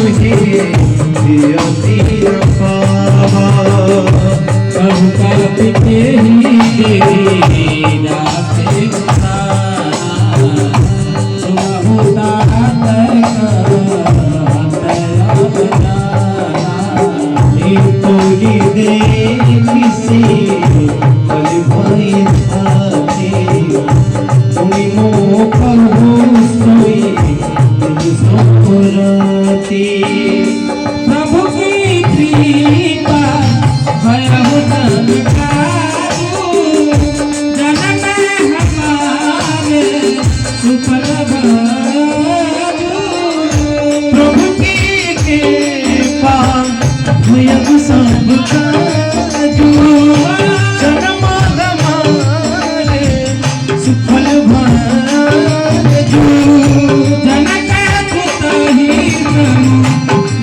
मोहे अति पावा कब करते ही जाते होता कोई दे किसी पल भाई थाते कोई मौका हो सोई मुस्कुराती प्रभु की कृपा भयहु चमत्कारू जन्म हमारे सुफल भरू प्रभु की कृपा भयहु सब काजू जन्म हमारे सुफल भरू जनक पुत ही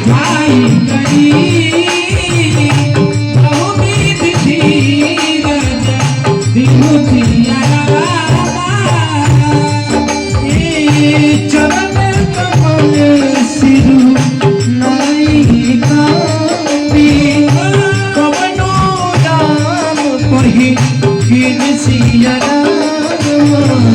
भाई गई प्रभु की धीरज दिनु चरण कमल सिरु नाई कांदी कवनो राम कही किन सिया राम